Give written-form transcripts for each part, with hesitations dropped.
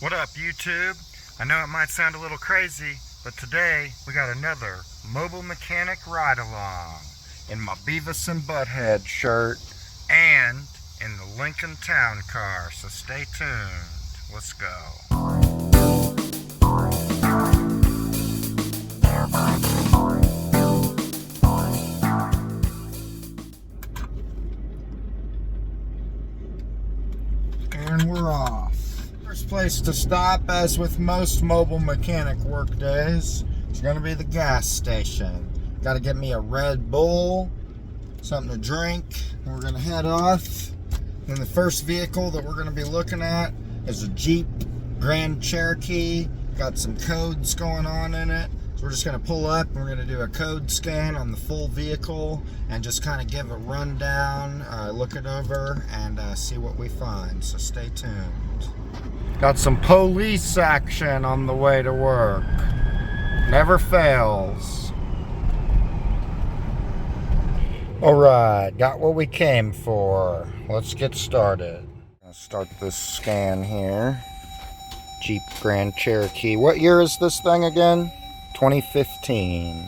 What up, YouTube? I know it might sound a little crazy, but today we got another mobile mechanic ride-along in my Beavis and Butthead shirt and in the Lincoln Town car, so stay tuned. Let's go. And we're off. First place to stop, as with most mobile mechanic work days, is going to be the gas station. Got to get me a Red Bull, something to drink, and we're going to head off. And the first vehicle that we're going to be looking at is a Jeep Grand Cherokee. Got some codes going on in it. So we're just going to pull up and we're going to do a code scan on the full vehicle and just kind of give a rundown, look it over, and see what we find. So stay tuned. Got some police action on the way to work. Never fails. Alright, got what we came for. Let's get started. I'll start this scan here. Jeep Grand Cherokee. What year is this thing again? 2015.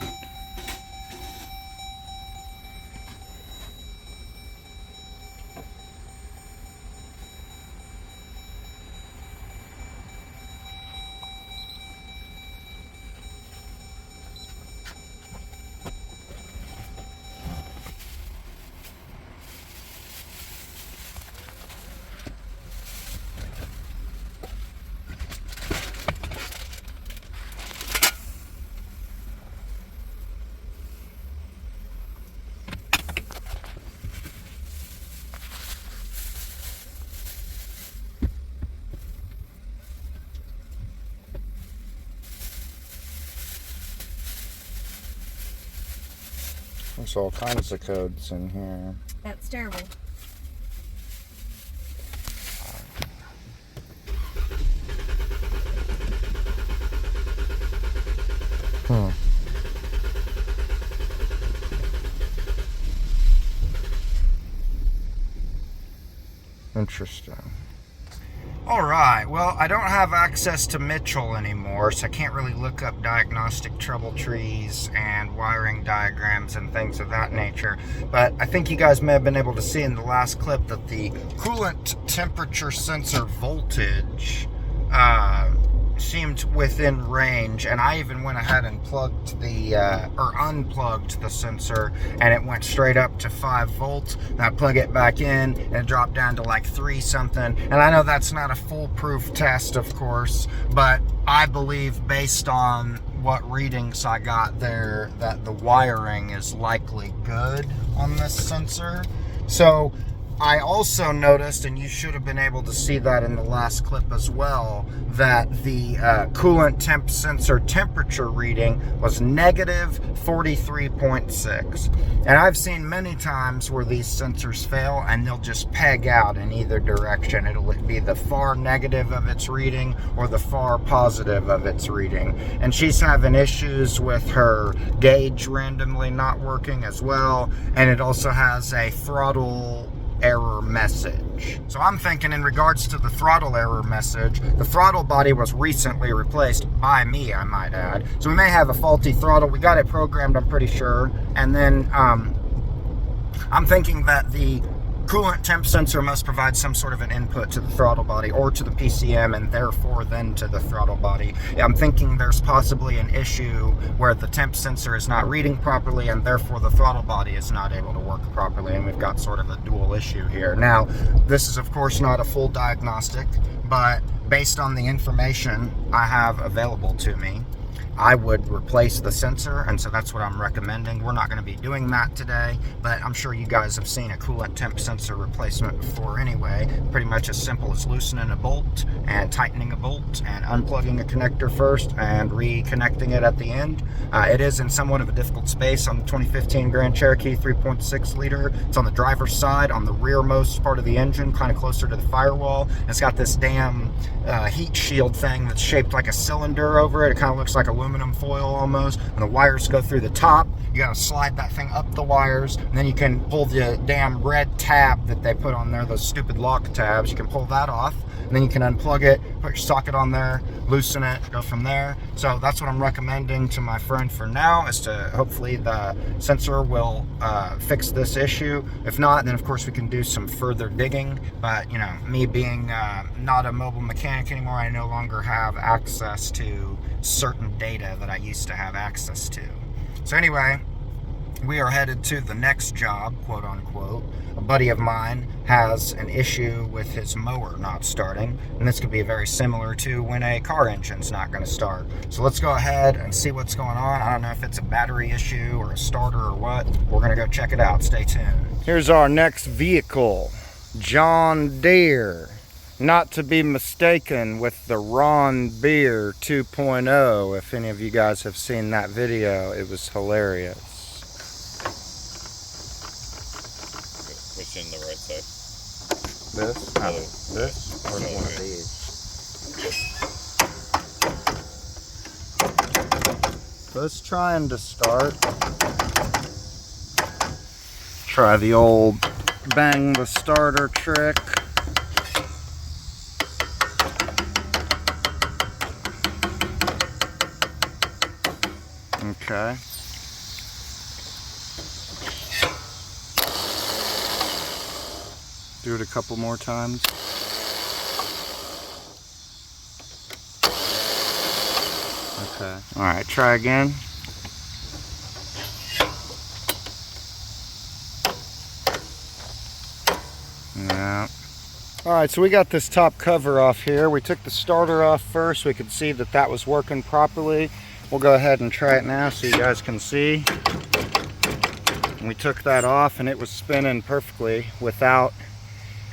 There's all kinds of codes in here. That's terrible. Interesting. Alright, well, I don't have access to Mitchell anymore, so I can't really look up diagnostic trouble trees and wiring diagrams and things of that nature. But I think you guys may have been able to see in the last clip that the coolant temperature sensor voltage seemed within range, and I even went ahead and plugged the unplugged the sensor, and it went straight up to 5 volts. And I plug it back in and it dropped down to like 3 something. And I know that's not a foolproof test, of course, but I believe based on what readings I got there that the wiring is likely good on this sensor. So I also noticed, and you should have been able to see that in the last clip as well, that the coolant temp sensor temperature reading was negative 43.6. And I've seen many times where these sensors fail and they'll just peg out in either direction. It'll be the far negative of its reading or the far positive of its reading. And she's having issues with her gauge randomly not working as well. And it also has a throttle error message. So I'm thinking, in regards to the throttle error message, the throttle body was recently replaced by me, I might add. So we may have a faulty throttle. We got it programmed, I'm pretty sure. And then I'm thinking that the coolant temp sensor must provide some sort of an input to the throttle body or to the PCM, and therefore then to the throttle body. I'm thinking there's possibly an issue where the temp sensor is not reading properly and therefore the throttle body is not able to work properly, and we've got sort of a dual issue here. Now, this is of course not a full diagnostic, but based on the information I have available to me, I would replace the sensor, and so that's what I'm recommending. We're not going to be doing that today, but I'm sure you guys have seen a coolant temp sensor replacement before anyway. Pretty much as simple as loosening a bolt and tightening a bolt and unplugging a connector first and reconnecting it at the end. It is in somewhat of a difficult space on the 2015 Grand Cherokee 3.6 liter. It's on the driver's side, on the rearmost part of the engine, kind of closer to the firewall. It's got this damn heat shield thing that's shaped like a cylinder over it. It kind of looks like aluminum foil almost, and the wires go through the top. You gotta slide that thing up the wires, and then you can pull the damn red tab that they put on there, those stupid lock tabs. You can pull that off, and then you can unplug it, put your socket on there, loosen it, go from there. So that's what I'm recommending to my friend for now, is to hopefully the sensor will fix this issue. If not, then of course we can do some further digging. But you know, me being not a mobile mechanic anymore, I no longer have access to certain data that I used to have access to. So anyway, we are headed to the next job, quote unquote. A buddy of mine has an issue with his mower not starting, and this could be very similar to when a car engine's not going to start. So let's go ahead and see what's going on. I don't know if it's a battery issue or a starter or what. We're going to go check it out. Stay tuned. Here's our next vehicle, John Deere. Not to be mistaken with the Ron Beer 2.0. If any of you guys have seen that video, it was hilarious. Which in the right side? This? Oh, this? Or oh, one okay. of these? So it's trying to start. Try the old bang the starter trick. Okay. Do it a couple more times. Okay. Alright, try again. Yeah. Alright, so we got this top cover off here. We took the starter off first. We could see that that was working properly. We'll go ahead and try it now so you guys can see. And we took that off and it was spinning perfectly without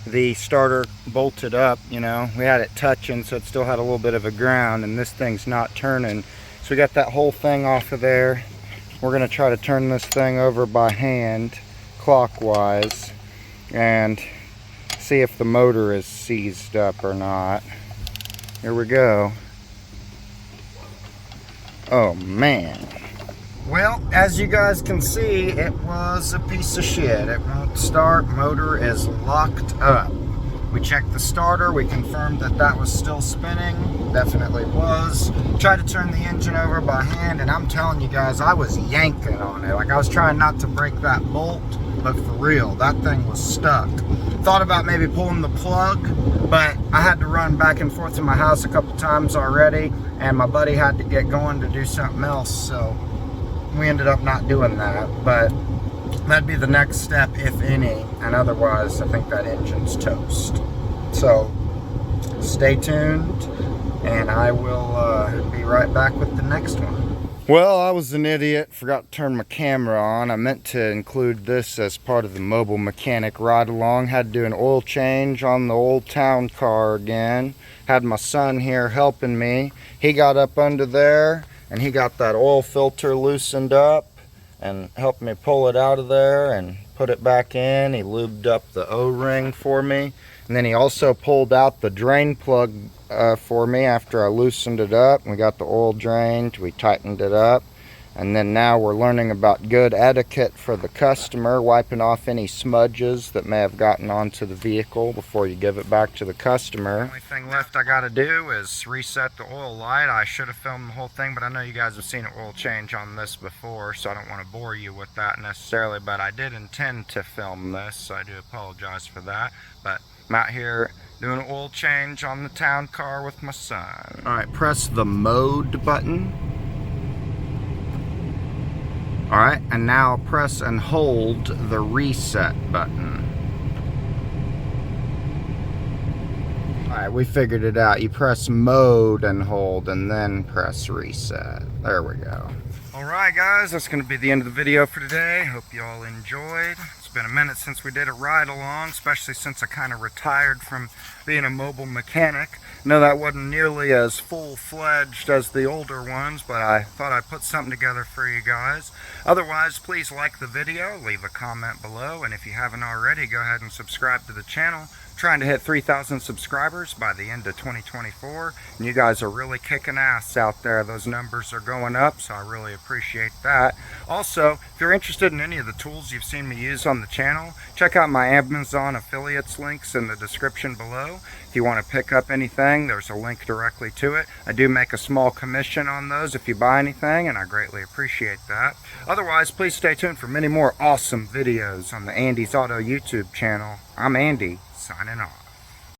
the starter bolted up. You know, we had it touching, so it still had a little bit of a ground, and this thing's not turning. So we got that whole thing off of there. We're going to try to turn this thing over by hand clockwise and see if the motor is seized up or not. Here we go. Oh man. Well, as you guys can see, it was a piece of shit. It won't start. Motor is locked up. We checked the starter. We confirmed that that was still spinning. Definitely was. Tried to turn the engine over by hand, and I'm telling you guys, I was yanking on it. Like, I was trying not to break that bolt, but for real, that thing was stuck. Thought about maybe pulling the plug, but I had to run back and forth to my house a couple times already, and my buddy had to get going to do something else, so we ended up not doing that. But that'd be the next step, if any, and otherwise I think that engine's toast. So stay tuned, and I will be right back with the next one. Well, I was an idiot, forgot to turn my camera on. I meant to include this as part of the mobile mechanic ride along. Had to do an oil change on the old town car again. Had my son here helping me. He got up under there and he got that oil filter loosened up and helped me pull it out of there and put it back in. He lubed up the O-ring for me, and then he also pulled out the drain plug for me after I loosened it up. We got the oil drained, we tightened it up, and then now we're learning about good etiquette for the customer, wiping off any smudges that may have gotten onto the vehicle before you give it back to the customer. The only thing left I gotta do is reset the oil light. I should have filmed the whole thing, but I know you guys have seen an oil change on this before, so I don't want to bore you with that necessarily, but I did intend to film this, so I do apologize for that. But I'm out here doing an oil change on the town car with my son. Alright, press the mode button. Alright, and now press and hold the reset button. Alright, we figured it out. You press mode and hold and then press reset. There we go. Alright guys, that's going to be the end of the video for today. Hope you all enjoyed. It's been a minute since we did a ride along, especially since I kind of retired from being a mobile mechanic. I know that wasn't nearly as full-fledged as the older ones, but I thought I'd put something together for you guys. Otherwise, please like the video, leave a comment below, and if you haven't already, go ahead and subscribe to the channel. trying to hit 3,000 subscribers by the end of 2024, and you guys are really kicking ass out there. Those numbers are going up, so I really appreciate that. Also, if you're interested in any of the tools you've seen me use on the channel, check out my Amazon affiliates links in the description below. If you want to pick up anything, there's a link directly to it. I do make a small commission on those if you buy anything, and I greatly appreciate that. Otherwise, please stay tuned for many more awesome videos on the Andy's Auto YouTube channel. I'm Andy, signing off.